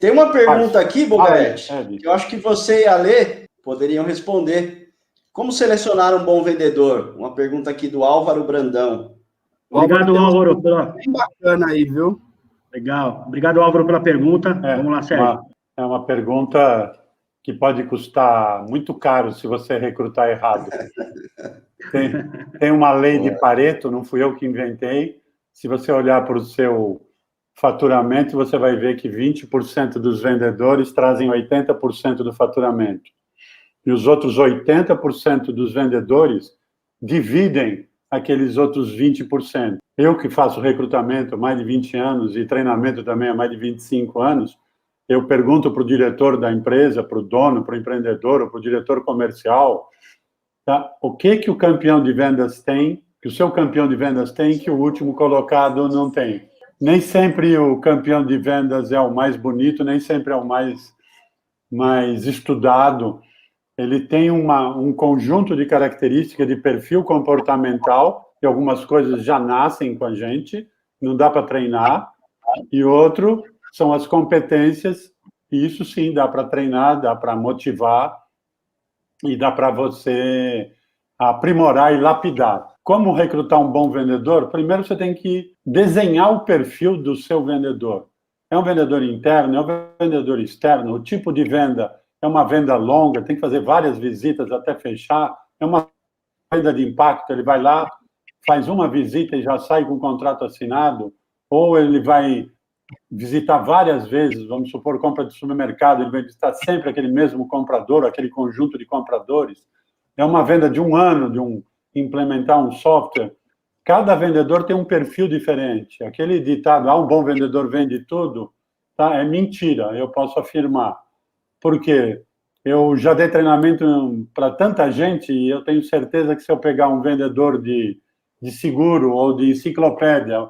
Tem uma pergunta aqui, Bogarete, Ed. que eu acho que você e a Lê poderiam responder. Como selecionar um bom vendedor? Uma pergunta aqui do Álvaro Brandão. Obrigado, Álvaro. Bem bacana aí, viu? Legal. Obrigado, Álvaro, pela pergunta. Vamos lá, Sérgio. É uma pergunta que pode custar muito caro se você recrutar errado. Tem uma lei de Pareto, não fui eu que inventei. Se você olhar para o seu faturamento, você vai ver que 20% dos vendedores trazem 80% do faturamento. E os outros 80% dos vendedores dividem aqueles outros 20%. Eu que faço recrutamento há mais de 20 anos e treinamento também há mais de 25 anos, eu pergunto para o diretor da empresa, para o dono, para o empreendedor, ou para o diretor comercial, tá? O que o campeão de vendas tem, que o seu campeão de vendas tem, que o último colocado não tem. Nem sempre o campeão de vendas é o mais bonito, nem sempre é o mais estudado. Ele tem um conjunto de características de perfil comportamental, que algumas coisas já nascem com a gente, não dá para treinar, e outro são as competências, e isso sim dá para treinar, dá para motivar, e dá para você aprimorar e lapidar. Como recrutar um bom vendedor? Primeiro você tem que desenhar o perfil do seu vendedor. É um vendedor interno, é um vendedor externo, o tipo de venda é uma venda longa, tem que fazer várias visitas até fechar, é uma venda de impacto, ele vai lá, faz uma visita e já sai com o contrato assinado, ou ele vai visitar várias vezes, vamos supor, compra de supermercado, ele vai visitar sempre aquele mesmo comprador, aquele conjunto de compradores. É uma venda de um ano, implementar um software. Cada vendedor tem um perfil diferente. Aquele ditado, um bom vendedor vende tudo, tá? É mentira, eu posso afirmar. Por quê? Eu já dei treinamento para tanta gente e eu tenho certeza que se eu pegar um vendedor de seguro ou de enciclopédia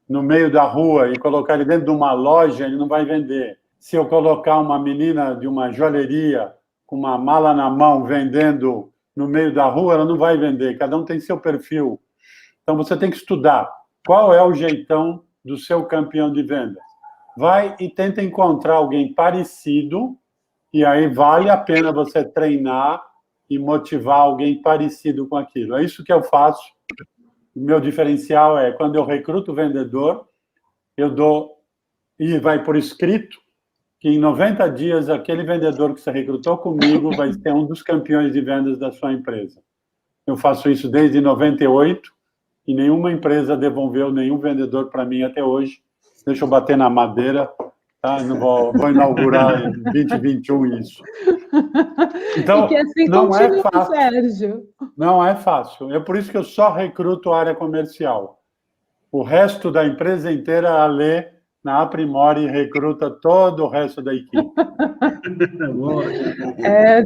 no meio da rua e colocar ele dentro de uma loja, ele não vai vender. Se eu colocar uma menina de uma joalheria com uma mala na mão vendendo no meio da rua, ela não vai vender. Cada um tem seu perfil. Então, você tem que estudar qual é o jeitão do seu campeão de vendas. Vai e tenta encontrar alguém parecido, e aí vale a pena você treinar e motivar alguém parecido com aquilo. É isso que eu faço. O meu diferencial é, quando eu recruto o vendedor, eu dou, e vai por escrito, que em 90 dias, aquele vendedor que você recrutou comigo vai ser um dos campeões de vendas da sua empresa. Eu faço isso desde 98, e nenhuma empresa devolveu nenhum vendedor para mim até hoje. Deixa eu bater na madeira, tá? Não vou inaugurar em 2021 isso. Então, e que assim não é fácil. Sérgio. Não é fácil. É por isso que eu só recruto a área comercial. O resto da empresa inteira, a Lê, na Aprimore, recruta todo o resto da equipe.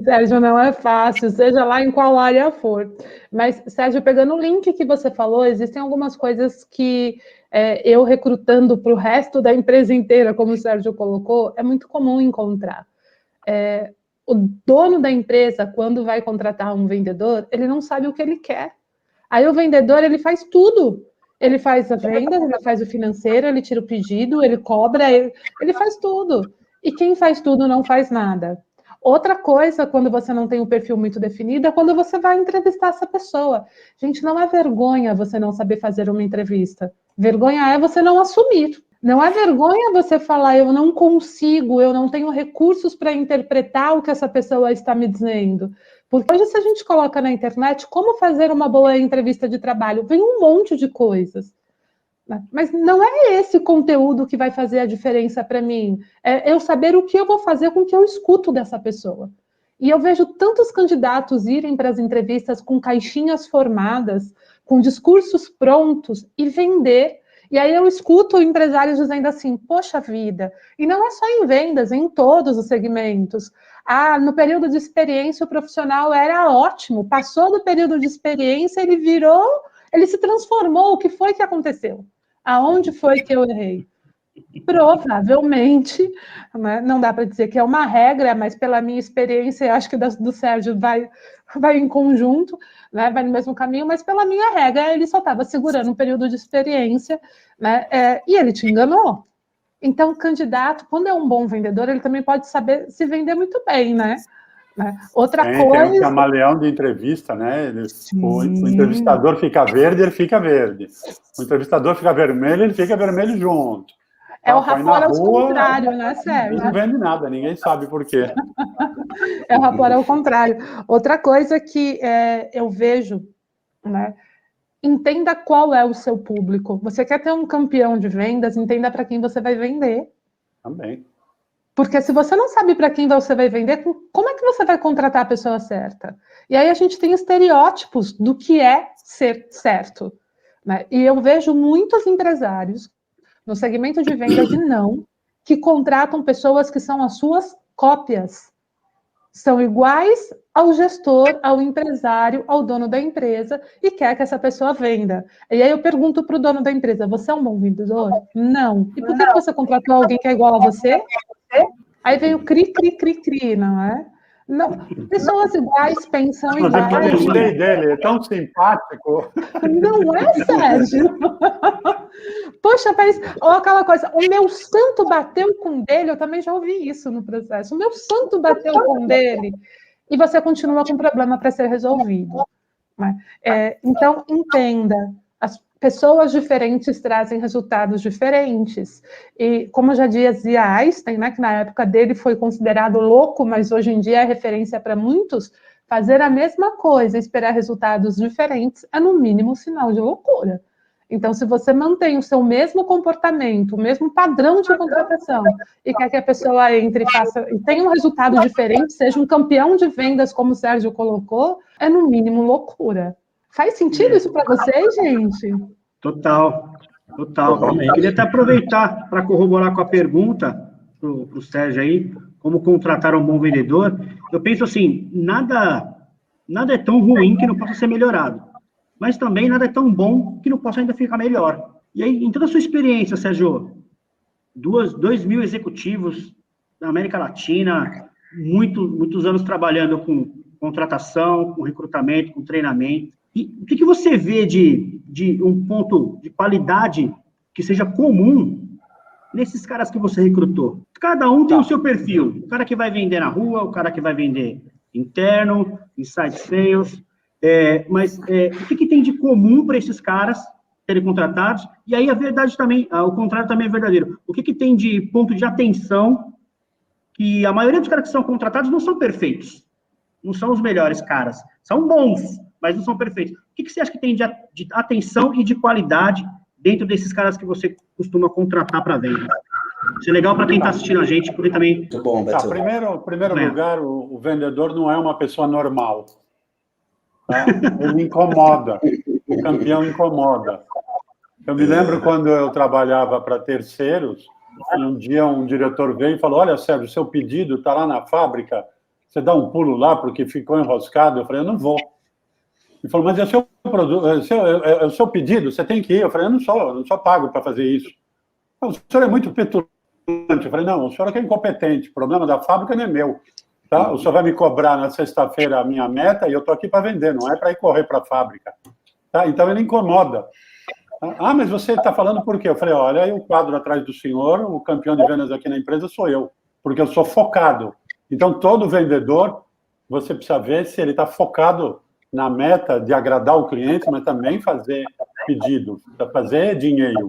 Sérgio, não é fácil, seja lá em qual área for. Mas, Sérgio, pegando o link que você falou, existem algumas coisas que eu recrutando para o resto da empresa inteira, como o Sérgio colocou, é muito comum encontrar. O dono da empresa, quando vai contratar um vendedor, ele não sabe o que ele quer. Aí o vendedor, ele faz tudo. Ele faz a venda, ele faz o financeiro, ele tira o pedido, ele cobra, ele faz tudo. E quem faz tudo não faz nada. Outra coisa, quando você não tem um perfil muito definido, é quando você vai entrevistar essa pessoa. Gente, não é vergonha você não saber fazer uma entrevista. Vergonha é você não assumir. Não é vergonha você falar, eu não consigo, eu não tenho recursos para interpretar o que essa pessoa está me dizendo. Porque hoje, se a gente coloca na internet como fazer uma boa entrevista de trabalho, vem um monte de coisas. Mas não é esse conteúdo que vai fazer a diferença para mim. É eu saber o que eu vou fazer com o que eu escuto dessa pessoa. E eu vejo tantos candidatos irem para as entrevistas com caixinhas formadas, com discursos prontos e vender. E aí eu escuto empresários dizendo assim, poxa vida, e não é só em vendas, é em todos os segmentos. No período de experiência o profissional era ótimo, passou do período de experiência, ele se transformou, o que foi que aconteceu? Aonde foi que eu errei? Provavelmente, né, não dá para dizer que é uma regra, mas pela minha experiência, acho que do Sérgio vai em conjunto, né, vai no mesmo caminho, mas pela minha regra, ele só estava segurando um período de experiência, né, e ele te enganou. Então, o candidato, quando é um bom vendedor, ele também pode saber se vender muito bem, né? Outra coisa... Tem um camaleão de entrevista, né? O entrevistador fica verde, ele fica verde. O entrevistador fica vermelho, ele fica vermelho junto. É o rapport ao contrário, né, Sérgio? Não vende nada, ninguém sabe por quê. É o rapport ao contrário. Outra coisa que eu vejo, né? Entenda qual é o seu público. Você quer ter um campeão de vendas, entenda para quem você vai vender. Também. Porque se você não sabe para quem você vai vender, como é que você vai contratar a pessoa certa? E aí a gente tem estereótipos do que é ser certo, né? E eu vejo muitos empresários no segmento de vendas e não, que contratam pessoas que são as suas cópias. São iguais ao gestor, ao empresário, ao dono da empresa e quer que essa pessoa venda. E aí eu pergunto para o dono da empresa, você é um bom vendedor? Não. E por que você contratou alguém que é igual a você? Aí vem o cri, cri, cri, cri, não é? Não, pessoas iguais pensam Mas iguais. eu gostei dele, é tão simpático. Não é, Sérgio? Poxa, ou aquela coisa, o meu santo bateu com dele, eu também já ouvi isso no processo. O meu santo bateu com dele. E você continua com problema para ser resolvido. Então, entenda. As pessoas diferentes trazem resultados diferentes. E, como já dizia Einstein, né, que na época dele foi considerado louco, mas hoje em dia é referência para muitos, fazer a mesma coisa e esperar resultados diferentes é, no mínimo, sinal de loucura. Então, se você mantém o seu mesmo comportamento, o mesmo padrão de contratação, e quer que a pessoa entre e tenha um resultado diferente, seja um campeão de vendas, como o Sérgio colocou, é, no mínimo, loucura. Faz sentido isso para vocês, gente? Total. Eu queria até aproveitar para corroborar com a pergunta para o Sérgio aí, como contratar um bom vendedor. Eu penso assim, nada é tão ruim que não possa ser melhorado, mas também nada é tão bom que não possa ainda ficar melhor. E aí, em toda a sua experiência, Sérgio, 2.000 executivos da América Latina, muitos anos trabalhando com contratação, com recrutamento, com treinamento. E o que você vê de um ponto de qualidade que seja comum nesses caras que você recrutou? Cada um tem o seu perfil. O cara que vai vender na rua, o cara que vai vender interno, inside sales. Mas o que tem de comum para esses caras serem contratados? E aí a verdade também, o contrário também é verdadeiro. O que tem de ponto de atenção que a maioria dos caras que são contratados não são perfeitos? Não são os melhores caras. São bons, mas não são perfeitos. O que você acha que tem de atenção e de qualidade dentro desses caras que você costuma contratar para venda? Isso é legal para quem está assistindo a gente, porque também... Muito bom, Beto. Primeiro lugar, o vendedor não é uma pessoa normal. Tá? Ele incomoda. O campeão incomoda. Eu me lembro quando eu trabalhava para terceiros, e um dia um diretor veio e falou, olha, Sérgio, seu pedido está lá na fábrica, você dá um pulo lá porque ficou enroscado? Eu falei, eu não vou. Ele falou, mas é o seu produto, é o seu pedido, você tem que ir. Eu falei, eu não sou pago para fazer isso. O senhor é muito petulante. Eu falei, não, o senhor é que é incompetente, o problema da fábrica não é meu. Tá? O senhor vai me cobrar na sexta-feira a minha meta e eu estou aqui para vender, não é para ir correr para a fábrica. Tá? Então ele incomoda. Ah, mas você está falando por quê? Eu falei, olha, aí o quadro atrás do senhor, o campeão de vendas aqui na empresa sou eu, porque eu sou focado. Então, todo vendedor, você precisa ver se ele está focado na meta de agradar o cliente, mas também fazer pedido, fazer dinheiro.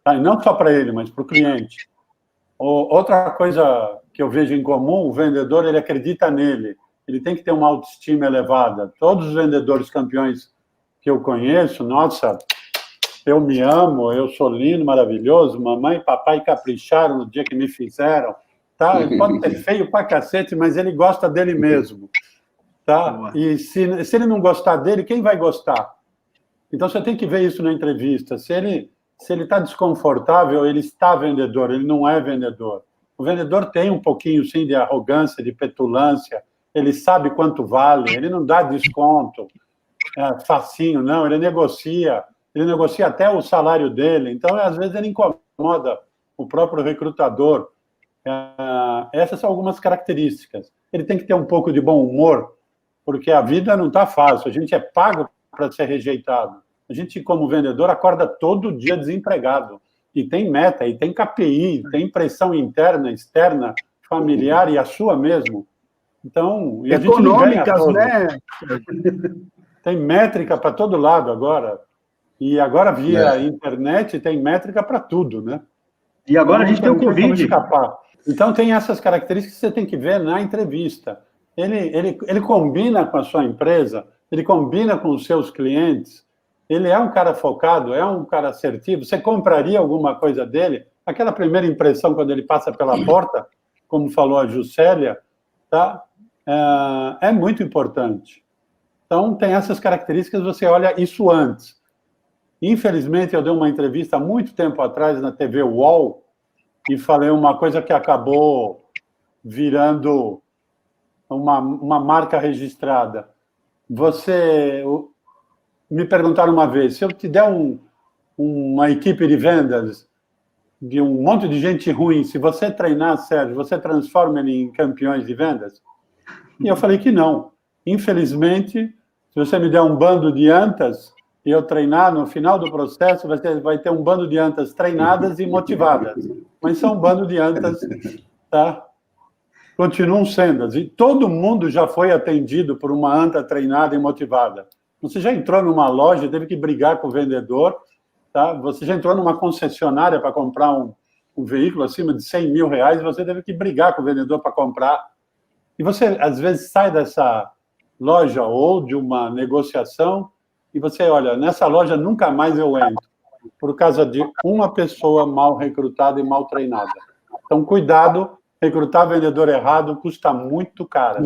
Tá? E não só para ele, mas para o cliente. Outra coisa que eu vejo em comum, o vendedor, ele acredita nele. Ele tem que ter uma autoestima elevada. Todos os vendedores campeões que eu conheço, nossa, eu me amo, eu sou lindo, maravilhoso, mamãe e papai capricharam no dia que me fizeram. Tá? Ele pode ser feio pra cacete, mas ele gosta dele mesmo. Tá? E se ele não gostar dele, quem vai gostar? Então, você tem que ver isso na entrevista. Se ele está desconfortável, ele está vendedor, ele não é vendedor. O vendedor tem um pouquinho, sim, de arrogância, de petulância, ele sabe quanto vale, ele não dá desconto facinho, não, ele negocia até o salário dele. Então, às vezes, ele incomoda o próprio recrutador. Essas são algumas características. Ele tem que ter um pouco de bom humor, porque a vida não está fácil, a gente é pago para ser rejeitado. A gente, como vendedor, acorda todo dia desempregado. e tem meta, e tem KPI, tem pressão interna, externa, familiar e a sua mesmo. Então, e a gente não ganha Econômicas, todos. né? Tem métrica para todo lado agora. E agora, via internet, tem métrica para tudo, né? E agora a gente tem o não como Covid. escapar. Então, tem essas características que você tem que ver na entrevista. Ele combina com a sua empresa, ele combina com os seus clientes, ele é um cara focado, é um cara assertivo. Você compraria alguma coisa dele? Aquela primeira impressão, quando ele passa pela porta, como falou a Juscelia, tá? É muito importante. Então, tem essas características, você olha isso antes. Infelizmente, eu dei uma entrevista há muito tempo atrás na TV UOL e falei uma coisa que acabou virando uma marca registrada. Me perguntaram uma vez, se eu te der uma equipe de vendas de um monte de gente ruim, se você treinar, Sérgio, você transforma ele em campeões de vendas? E eu falei que não. Infelizmente, se você me der um bando de antas e eu treinar, no final do processo vai ter um bando de antas treinadas e motivadas. Mas são um bando de antas, tá? Continuam sendo. E todo mundo já foi atendido por uma anta treinada e motivada. Você já entrou numa loja, teve que brigar com o vendedor, tá? Você já entrou numa concessionária para comprar um veículo acima de 100 mil reais, você teve que brigar com o vendedor para comprar. E você, às vezes, sai dessa loja ou de uma negociação e você olha, nessa loja nunca mais eu entro, por causa de uma pessoa mal recrutada e mal treinada. Então, cuidado, recrutar vendedor errado custa muito caro.